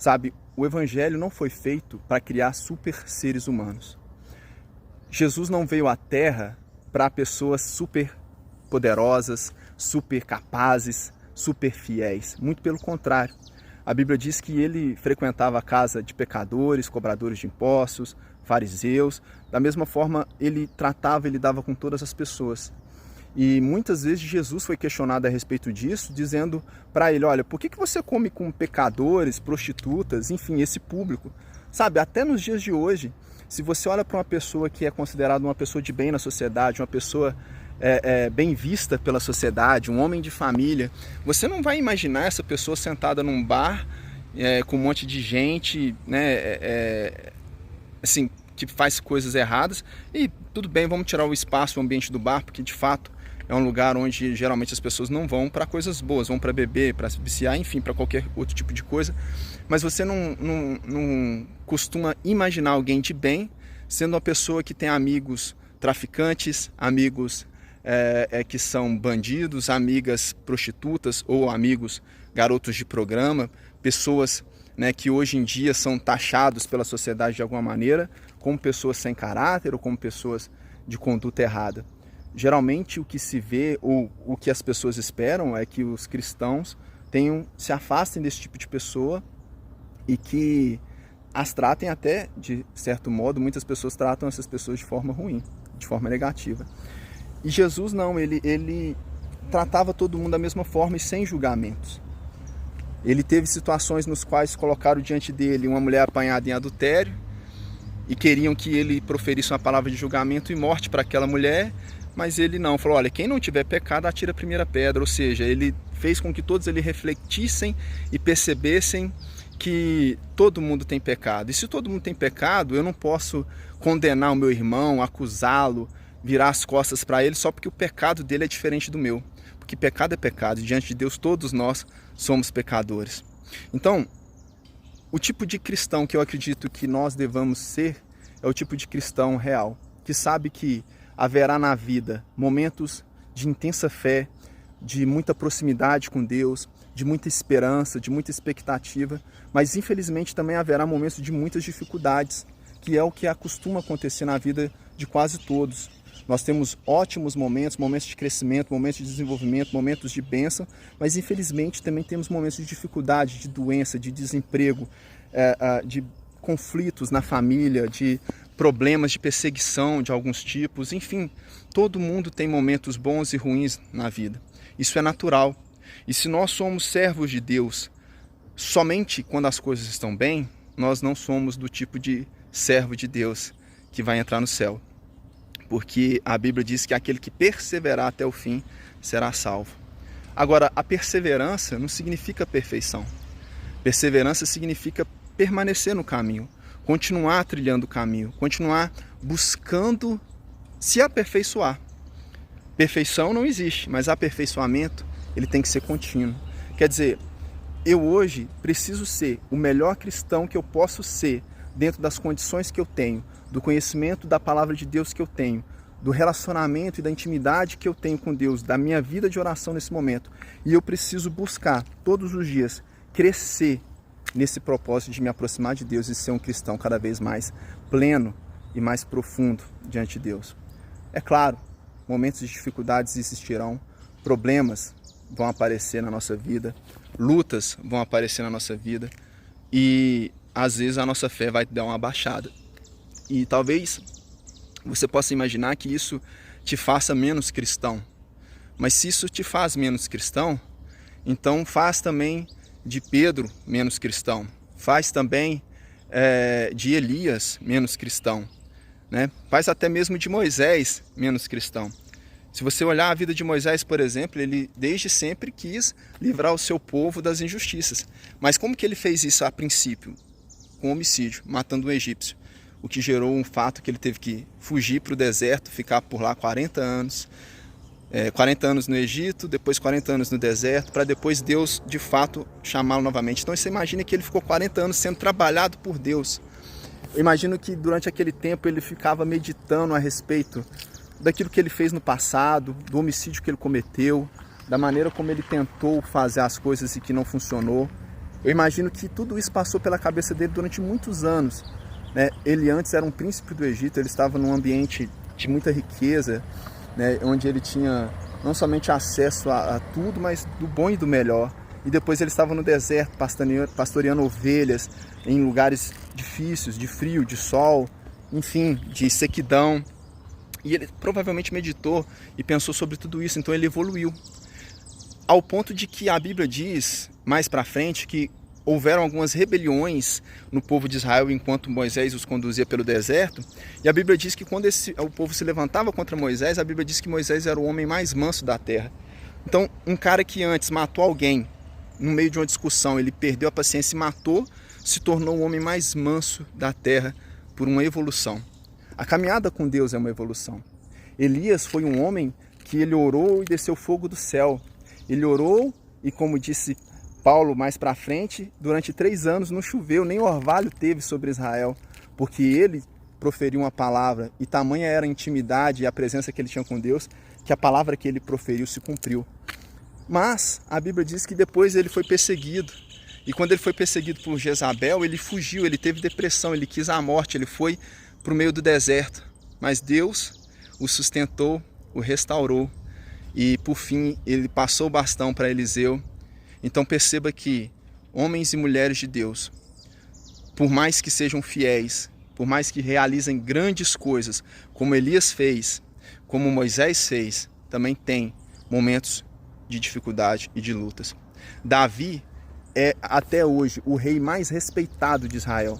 Sabe, o Evangelho não foi feito para criar super seres humanos. Jesus não veio à Terra para pessoas super poderosas, super capazes, super fiéis. Muito pelo contrário. A Bíblia diz que ele frequentava a casa de pecadores, cobradores de impostos, fariseus. Da mesma forma, ele tratava e lidava com todas as pessoas. E muitas vezes Jesus foi questionado a respeito disso, dizendo para ele, olha, por que você come com pecadores, prostitutas, enfim, esse público? Sabe, até nos dias de hoje, se você olha para uma pessoa que é considerada uma pessoa de bem na sociedade, uma pessoa bem vista pela sociedade, um homem de família, você não vai imaginar essa pessoa sentada num bar com um monte de gente, né, assim, que faz coisas erradas, e tudo bem, vamos tirar o espaço, o ambiente do bar, porque de fato é um lugar onde geralmente as pessoas não vão para coisas boas, vão para beber, para se viciar, enfim, para qualquer outro tipo de coisa. Mas você não costuma imaginar alguém de bem sendo uma pessoa que tem amigos traficantes, amigos que são bandidos, amigas prostitutas ou amigos garotos de programa, pessoas, né, que hoje em dia são taxados pela sociedade de alguma maneira como pessoas sem caráter ou como pessoas de conduta errada. Geralmente o que se vê ou o que as pessoas esperam é que os cristãos se afastem desse tipo de pessoa e que as tratem até, de certo modo, muitas pessoas tratam essas pessoas de forma ruim, de forma negativa. E Jesus não, ele tratava todo mundo da mesma forma e sem julgamentos. Ele teve situações nos quais colocaram diante dele uma mulher apanhada em adultério e queriam que ele proferisse uma palavra de julgamento e morte para aquela mulher, mas ele não, falou, olha, quem não tiver pecado atira a primeira pedra, ou seja, ele fez com que todos ele refletissem e percebessem que todo mundo tem pecado. E se todo mundo tem pecado, eu não posso condenar o meu irmão, acusá-lo, virar as costas para ele só porque o pecado dele é diferente do meu. Porque pecado é pecado, e diante de Deus todos nós somos pecadores. Então, o tipo de cristão que eu acredito que nós devamos ser é o tipo de cristão real, que sabe que haverá na vida momentos de intensa fé, de muita proximidade com Deus, de muita esperança, de muita expectativa, mas infelizmente também haverá momentos de muitas dificuldades, que é o que costuma acontecer na vida de quase todos. Nós temos ótimos momentos, momentos de crescimento, momentos de desenvolvimento, momentos de bênção, mas infelizmente também temos momentos de dificuldade, de doença, de desemprego, de conflitos na família, de problemas de perseguição de alguns tipos, enfim, todo mundo tem momentos bons e ruins na vida. Isso é natural. E se nós somos servos de Deus somente quando as coisas estão bem, nós não somos do tipo de servo de Deus que vai entrar no céu. Porque a Bíblia diz que aquele que perseverar até o fim será salvo. Agora, a perseverança não significa perfeição. Perseverança significa permanecer no caminho, continuar trilhando o caminho, continuar buscando se aperfeiçoar. Perfeição não existe, mas aperfeiçoamento ele tem que ser contínuo. Quer dizer, eu hoje preciso ser o melhor cristão que eu posso ser dentro das condições que eu tenho, do conhecimento da palavra de Deus que eu tenho, do relacionamento e da intimidade que eu tenho com Deus, da minha vida de oração nesse momento. E eu preciso buscar todos os dias crescer nesse propósito de me aproximar de Deus e ser um cristão cada vez mais pleno e mais profundo diante de Deus. É claro, momentos de dificuldades existirão, problemas vão aparecer na nossa vida, lutas vão aparecer na nossa vida e às vezes a nossa fé vai dar uma baixada. E talvez você possa imaginar que isso te faça menos cristão. Mas se isso te faz menos cristão, então faz também de Pedro menos cristão. Faz também de Elias menos cristão. Né? Faz até mesmo de Moisés menos cristão. Se você olhar a vida de Moisés, por exemplo, ele desde sempre quis livrar o seu povo das injustiças. Mas como que ele fez isso a princípio? Com homicídio, matando um egípcio. O que gerou um fato que ele teve que fugir para o deserto, ficar por lá 40 anos. 40 anos no Egito, depois 40 anos no deserto, para depois Deus, de fato, chamá-lo novamente. Então você imagina que ele ficou 40 anos sendo trabalhado por Deus. Eu imagino que durante aquele tempo ele ficava meditando a respeito daquilo que ele fez no passado, do homicídio que ele cometeu, da maneira como ele tentou fazer as coisas e que não funcionou. Eu imagino que tudo isso passou pela cabeça dele durante muitos anos, né? Ele antes era um príncipe do Egito, ele estava num ambiente de muita riqueza, né? Onde ele tinha não somente acesso a tudo, mas do bom e do melhor. E depois ele estava no deserto, pastoreando ovelhas, em lugares difíceis, de frio, de sol, enfim, de sequidão. E ele provavelmente meditou e pensou sobre tudo isso, então ele evoluiu. Ao ponto de que a Bíblia diz, mais para frente, que houveram algumas rebeliões no povo de Israel enquanto Moisés os conduzia pelo deserto. E a Bíblia diz que quando o povo se levantava contra Moisés, a Bíblia diz que Moisés era o homem mais manso da terra. Então, um cara que antes matou alguém, no meio de uma discussão, ele perdeu a paciência e matou, se tornou o homem mais manso da terra por uma evolução. A caminhada com Deus é uma evolução. Elias foi um homem que ele orou e desceu fogo do céu. Ele orou e, como disse Paulo mais para frente, durante 3 anos não choveu, nem orvalho teve sobre Israel, porque ele proferiu uma palavra e tamanha era a intimidade e a presença que ele tinha com Deus, que a palavra que ele proferiu se cumpriu. Mas a Bíblia diz que depois ele foi perseguido. E quando ele foi perseguido por Jezabel, ele fugiu, ele teve depressão, ele quis a morte, ele foi para o meio do deserto. Mas Deus o sustentou, o restaurou e por fim ele passou o bastão para Eliseu. Então perceba que homens e mulheres de Deus, por mais que sejam fiéis, por mais que realizem grandes coisas, como Elias fez, como Moisés fez, também tem momentos de dificuldade e de lutas. Davi é até hoje o rei mais respeitado de Israel.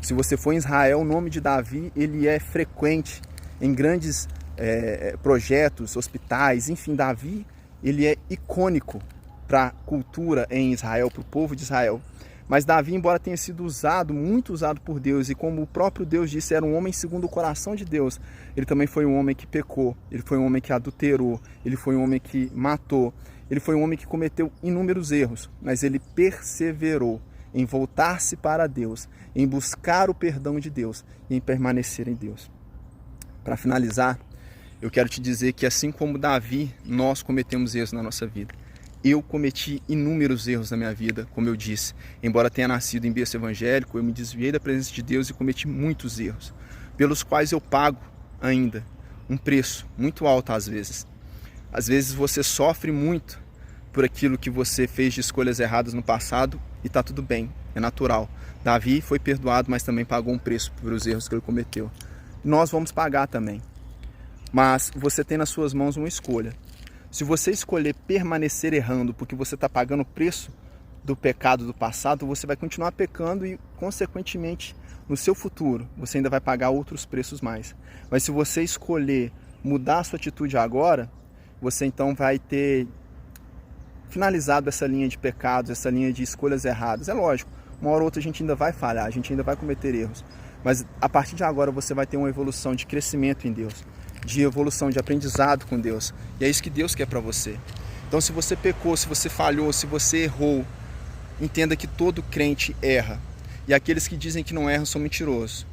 Se você for em Israel, o nome de Davi ele é frequente em grandes projetos, hospitais, enfim, Davi ele é icônico para a cultura em Israel, para o povo de Israel. Mas Davi, embora tenha sido muito usado por Deus, e como o próprio Deus disse, era um homem segundo o coração de Deus, ele também foi um homem que pecou, ele foi um homem que adulterou, ele foi um homem que matou, ele foi um homem que cometeu inúmeros erros, mas ele perseverou em voltar-se para Deus, em buscar o perdão de Deus e em permanecer em Deus. Para finalizar, eu quero te dizer que assim como Davi, nós cometemos erros na nossa vida. Eu cometi inúmeros erros na minha vida, como eu disse. Embora tenha nascido em berço evangélico, eu me desviei da presença de Deus e cometi muitos erros, pelos quais eu pago ainda um preço muito alto às vezes. Às vezes você sofre muito por aquilo que você fez de escolhas erradas no passado e está tudo bem, é natural. Davi foi perdoado, mas também pagou um preço por os erros que ele cometeu. Nós vamos pagar também. Mas você tem nas suas mãos uma escolha. Se você escolher permanecer errando porque você está pagando o preço do pecado do passado, você vai continuar pecando e, consequentemente, no seu futuro, você ainda vai pagar outros preços mais. Mas se você escolher mudar a sua atitude agora, você então vai ter finalizado essa linha de pecados, essa linha de escolhas erradas. É lógico, uma hora ou outra a gente ainda vai falhar, a gente ainda vai cometer erros. Mas a partir de agora você vai ter uma evolução de crescimento em Deus, de evolução, de aprendizado com Deus. E é isso que Deus quer para você. Então se você pecou, se você falhou, se você errou, entenda que todo crente erra. E aqueles que dizem que não erram são mentirosos.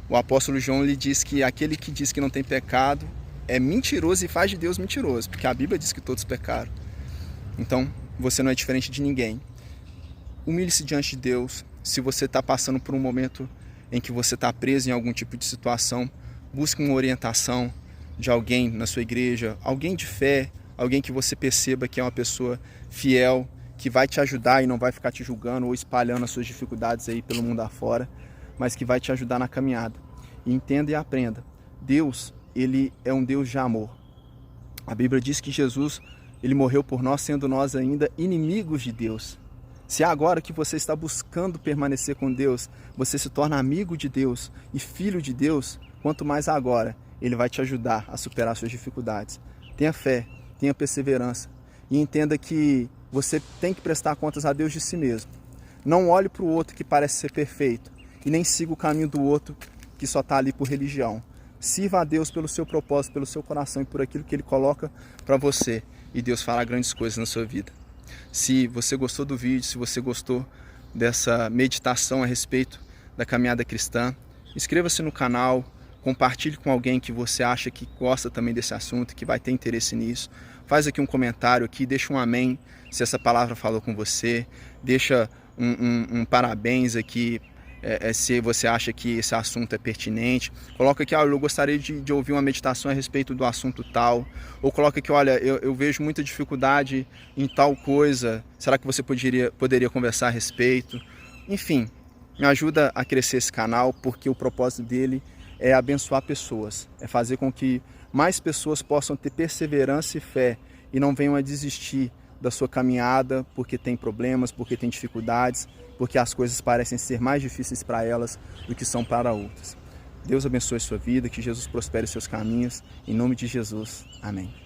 O apóstolo João lhe diz que aquele que diz que não tem pecado é mentiroso e faz de Deus mentiroso, porque a Bíblia diz que todos pecaram. Então você não é diferente de ninguém. Humilhe-se diante de Deus. Se você está passando por um momento em que você está preso em algum tipo de situação, busque uma orientação de alguém na sua igreja, alguém de fé, alguém que você perceba que é uma pessoa fiel, que vai te ajudar e não vai ficar te julgando ou espalhando as suas dificuldades aí pelo mundo afora, mas que vai te ajudar na caminhada. E entenda e aprenda, Deus, ele é um Deus de amor. A Bíblia diz que Jesus, ele morreu por nós, sendo nós ainda inimigos de Deus. Se agora que você está buscando permanecer com Deus, você se torna amigo de Deus e filho de Deus, quanto mais agora Ele vai te ajudar a superar suas dificuldades. Tenha fé, tenha perseverança e entenda que você tem que prestar contas a Deus de si mesmo. Não olhe para o outro que parece ser perfeito e nem siga o caminho do outro que só está ali por religião. Sirva a Deus pelo seu propósito, pelo seu coração e por aquilo que Ele coloca para você e Deus fará grandes coisas na sua vida. Se você gostou do vídeo, se você gostou dessa meditação a respeito da caminhada cristã, inscreva-se no canal, compartilhe com alguém que você acha que gosta também desse assunto, que vai ter interesse nisso. Faz aqui um comentário aqui, deixa um amém se essa palavra falou com você, deixa um parabéns aqui, se você acha que esse assunto é pertinente. Coloca aqui, eu gostaria de ouvir uma meditação a respeito do assunto tal. Ou coloca aqui, olha, eu vejo muita dificuldade em tal coisa, será que você poderia conversar a respeito? Enfim, me ajuda a crescer esse canal, porque o propósito dele é abençoar pessoas, é fazer com que mais pessoas possam ter perseverança e fé e não venham a desistir da sua caminhada porque tem problemas, porque tem dificuldades, porque as coisas parecem ser mais difíceis para elas do que são para outras. Deus abençoe a sua vida, que Jesus prospere os seus caminhos. Em nome de Jesus. Amém.